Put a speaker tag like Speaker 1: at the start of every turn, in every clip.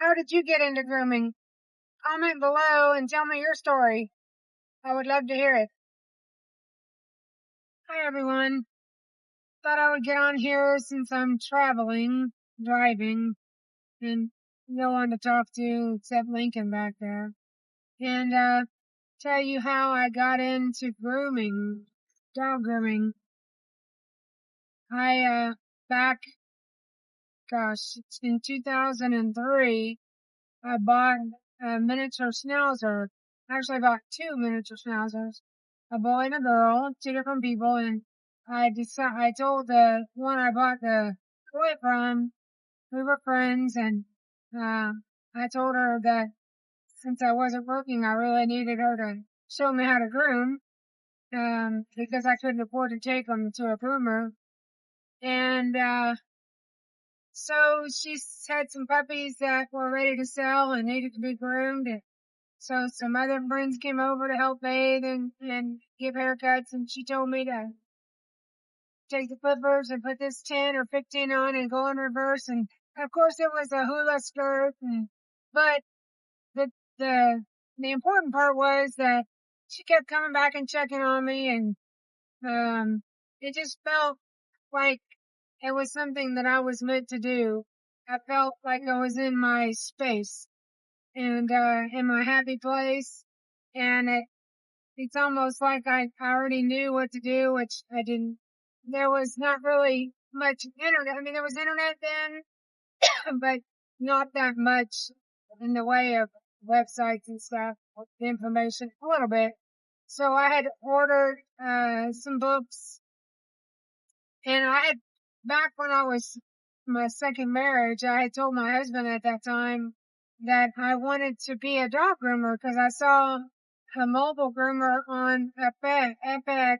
Speaker 1: How did you get into grooming? Comment below and tell me your story. I would love to hear it. Hi everyone. Thought I would get on here since I'm driving, and no one to talk to except Lincoln back there. And tell you how I got into grooming, dog grooming. I it's in 2003, I bought a miniature schnauzer. Actually, I bought two miniature schnauzers, a boy and a girl, two different people. And I told the one I bought the toy from, we were friends, and uh, I told her that since I wasn't working, I really needed her to show me how to groom, because I couldn't afford to take them to a groomer. And so she had some puppies that were ready to sell and needed to be groomed. And so some other friends came over to help bathe and give haircuts, and she told me to take the flippers and put this 10 or 15 on and go in reverse. And of course it was a hula skirt, but the, the, the important part was that she kept coming back and checking on me, and, it just felt like it was something that I was meant to do. I felt like I was in my space and, in my happy place. And it's almost like I already knew what to do, which I didn't. There was not really much internet. I mean, there was internet then, but not that much in the way of websites and stuff, the information, a little bit. So I had ordered, some books, and back when I was my second marriage, I had told my husband at that time that I wanted to be a dog groomer because I saw a mobile groomer on FX,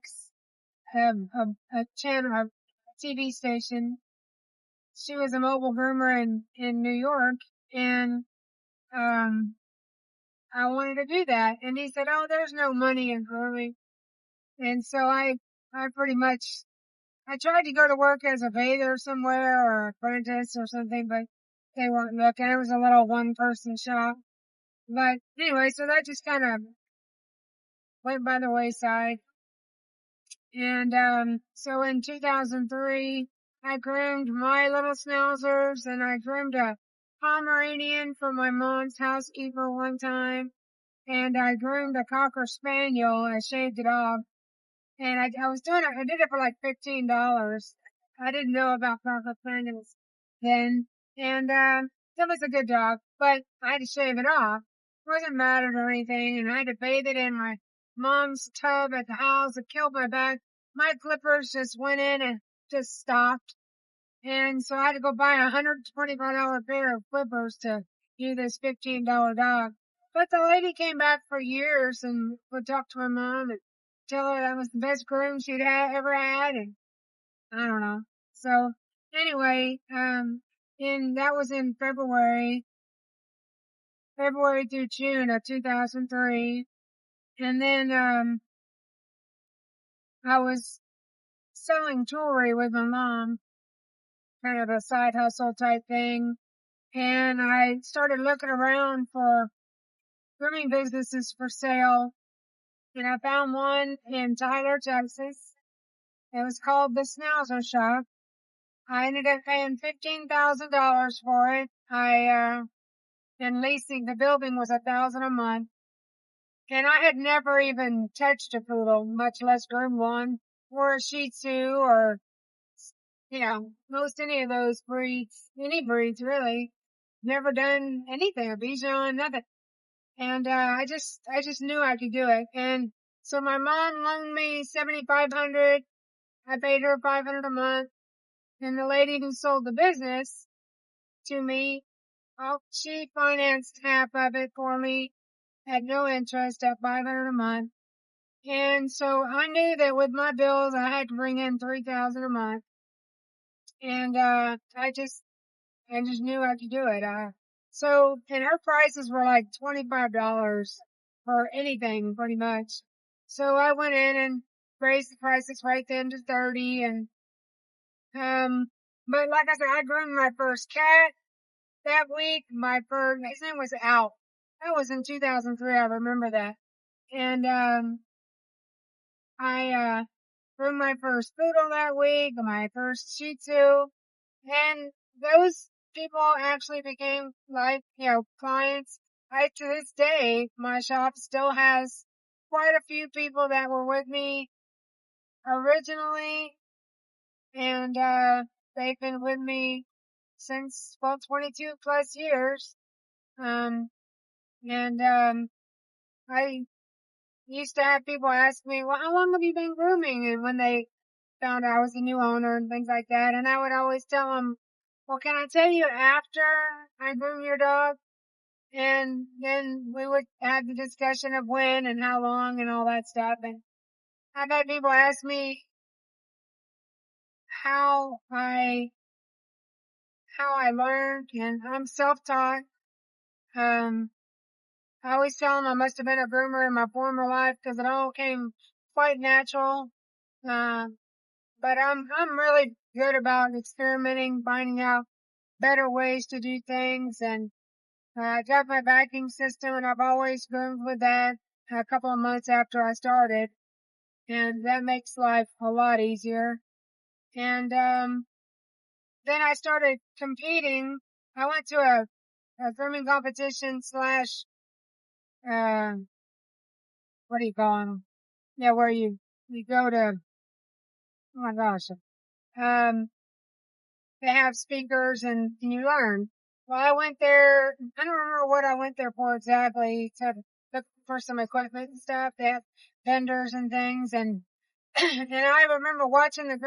Speaker 1: a channel, a TV station. She was a mobile groomer in New York, and, um, I wanted to do that. And he said, "Oh, there's no money in grooming." And so I pretty much, I tried to go to work as a bather somewhere or apprentice or something, but they weren't looking. It was a little one person shop. But anyway, so that just kind of went by the wayside. And, so in 2003, I groomed my little schnauzers, and I groomed a Pomeranian for my mom's housekeeper one time. And I groomed a Cocker Spaniel. I shaved it off. And I did it for like $15. I didn't know about Cocker Spaniels then. And, it was a good dog, but I had to shave it off. It wasn't matted or anything, and I had to bathe it in my mom's tub at the house. It killed my back. My clippers just went in and just stopped. And so I had to go buy a $125 pair of clippers to do this $15 dog. But the lady came back for years and would talk to my mom and tell her that was the best groom she'd ever had. And I don't know. So anyway, and that was in February through June of 2003. And then, I was selling jewelry with my mom, kind of a side hustle type thing. And I started looking around for grooming businesses for sale. And I found one in Tyler, Texas. It was called the Schnauzer Shop. I ended up paying $15,000 for it. And leasing the building was $1,000 a month. And I had never even touched a poodle, much less groomed one, or a Shih Tzu, or, most any of those breeds, any breeds really. Never done anything, a Bichon, nothing. And, I just knew I could do it. And so my mom loaned me $7,500. I paid her $500 a month. And the lady who sold the business to me, she financed half of it for me at no interest at $500 a month. And so I knew that with my bills, I had to bring in $3,000 a month. And, I just knew I could do it. And her prices were like $25 for anything pretty much. So I went in and raised the prices right then to 30. And, but like I said, I groomed my first cat. that week, his name was Al. That was in 2003. I remember that. And, I groomed my first poodle that week, my first Shih Tzu, and those people actually became like, clients. To this day, my shop still has quite a few people that were with me originally, and, they've been with me since, well, 22 plus years. Um, and, I used to have people ask me, well, how long have you been grooming? And when they found I was a new owner and things like that. And I would always tell them, well, can I tell you after I groom your dog? And then we would have the discussion of when and how long and all that stuff. And I've had people ask me how I learned, and I'm self-taught. Um, I always tell them I must have been a groomer in my former life because it all came quite natural. Uh, but I'm really good about experimenting, finding out better ways to do things. And I got my vacuum system, and I've always groomed with that a couple of months after I started. And that makes life a lot easier. And, then I started competing. I went to a grooming competition slash, uh, what do you call them? Yeah, where you go to, oh my gosh, um, they have speakers and you learn. Well, I went there. I don't remember what I went there for exactly, to look for some equipment and stuff. They have vendors and things, and and I remember watching the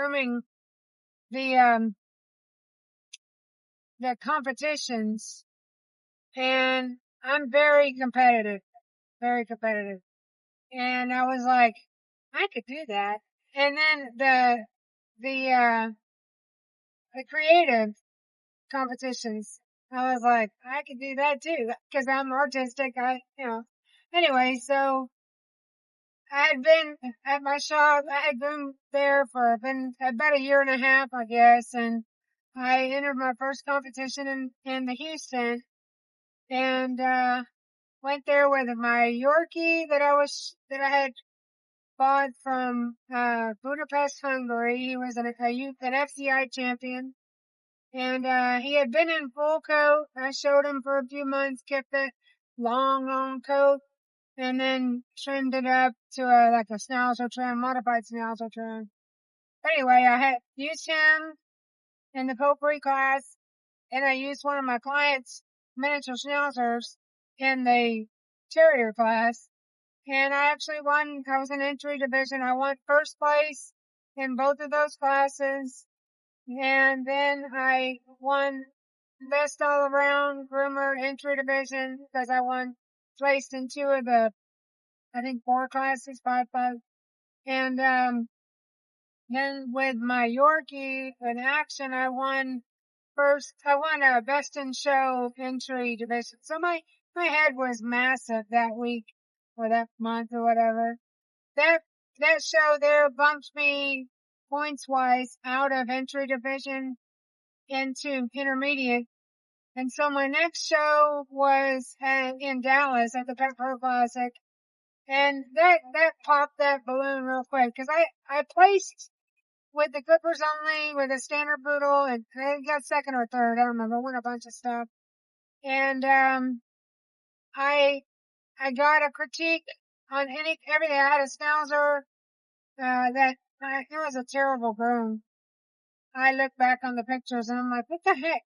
Speaker 1: the competitions, and I'm very competitive, and I was like, I could do that. And then the the creative competitions. I was like, I could do that too, because I'm artistic. Anyway, so I had been at my shop. I had been there for been about a year and a half, I guess, and I entered my first competition in the Houston, and, went there with my Yorkie that I had bought from, Budapest, Hungary. He was an FCI champion. And, he had been in full coat. I showed him for a few months, kept the long coat, and then trimmed it up to like a schnauzer trim, modified schnauzer trim. Anyway, I had used him in the potpourri class, and I used one of my clients' miniature schnauzers in the terrier class. And I actually won. I was in entry division. I won first place in both of those classes. And then I won best all around groomer entry division because I won placed in two of the, I think, four classes, five. And, then with my Yorkie in action, I won a best in show entry division. So my head was massive that week or that month or whatever. That, that show there bumped me points wise out of entry division into intermediate. And so my next show was in Dallas at the Pet Pro Classic. And that popped that balloon real quick because I placed with the Clippers only with a standard poodle, and I got second or third. I don't remember. Won a bunch of stuff. And, I, I got a critique on everything. I had a schnauzer, it was a terrible groom. I look back on the pictures and I'm like, what the heck?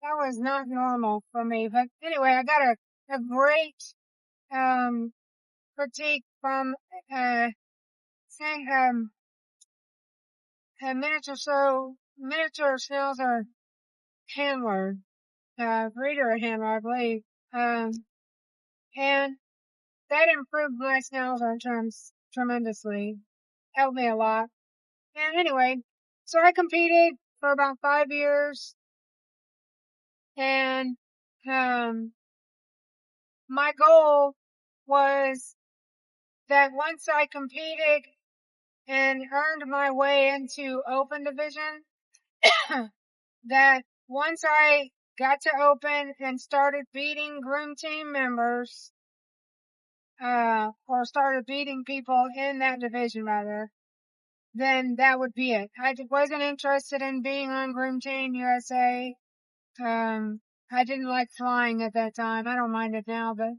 Speaker 1: That was not normal for me. But anyway, I got a great, critique from, saying, a miniature schnauzer handler, breeder handler, I believe. Um, and that improved my schnauzer terms tremendously. Helped me a lot. And anyway, so I competed for about 5 years, and, um, my goal was that once I competed and earned my way into open division, that once I got to open and started beating groom team members, or started beating people in that division rather, then that would be it. I wasn't interested in being on Groom Team USA. Um, I didn't like flying at that time. I don't mind it now, but,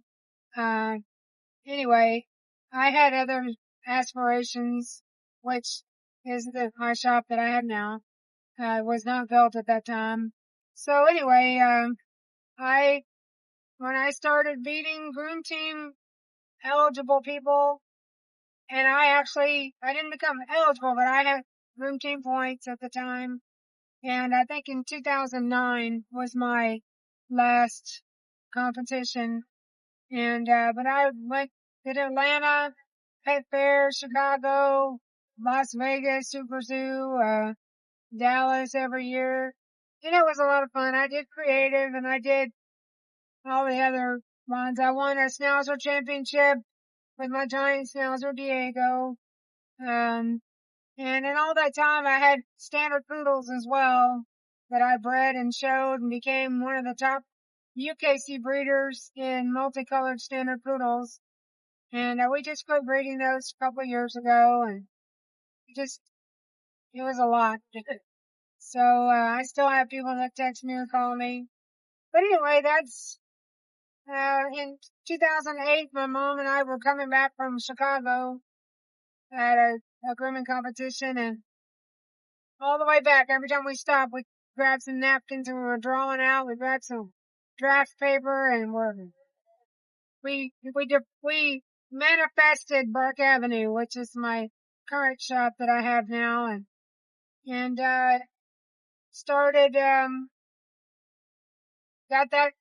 Speaker 1: anyway, I had other aspirations, which is my shop that I have now, was not built at that time. So anyway, I, when I started beating Groom Team eligible people, and I didn't become eligible, but I had Groom Team points at the time. And I think in 2009 was my last competition. And, but I went to Atlanta, Pet Fair, Chicago, Las Vegas, Super Zoo, Dallas every year. And it was a lot of fun. I did creative and I did all the other ones. I won a Schnauzer championship with my giant Schnauzer Diego. Um, and in all that time, I had standard poodles as well that I bred and showed and became one of the top UKC breeders in multicolored standard poodles. And we just quit breeding those a couple of years ago, and just it was a lot. So I still have people that text me or call me. But anyway, that's in 2008. My mom and I were coming back from Chicago at a grooming competition, and all the way back, every time we stopped, we grabbed some napkins and we were drawing out. We grabbed some draft paper and we manifested Bark Avenue, which is my current shop that I have now, and started, got that,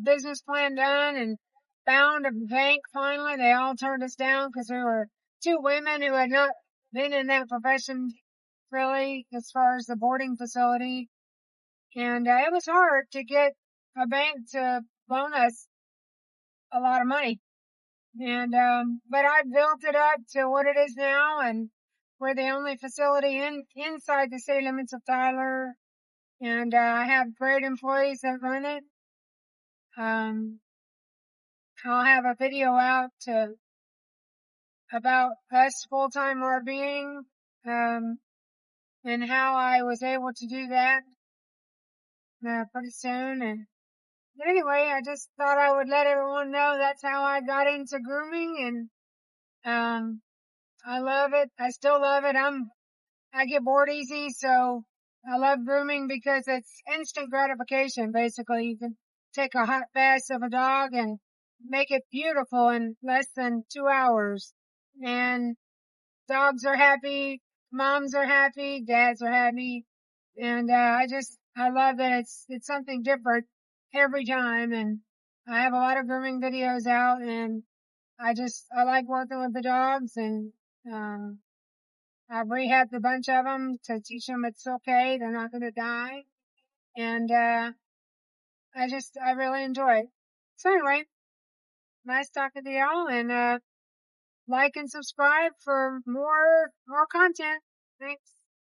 Speaker 1: business plan done and found a bank finally. They all turned us down because we were two women who had not been in that profession really as far as the boarding facility. And it was hard to get a bank to loan us a lot of money. And but I built it up to what it is now, and we're the only facility inside the city limits of Tyler. And I have great employees that run it. Um, I'll have a video out about us full-time RVing, and how I was able to do that pretty soon. And but anyway, I just thought I would let everyone know that's how I got into grooming, and I love it. I still love it. I get bored easy, so I love grooming because it's instant gratification. Basically, you can take a hot bath of a dog and make it beautiful in less than 2 hours. And dogs are happy, moms are happy, dads are happy. And, I love that it's something different every time. And I have a lot of grooming videos out, and I like working with the dogs, and, um, I've rehabbed a bunch of them to teach them it's okay. They're not going to die. And, I really enjoy it. So anyway, nice talking to y'all, and, like and subscribe for more content. Thanks.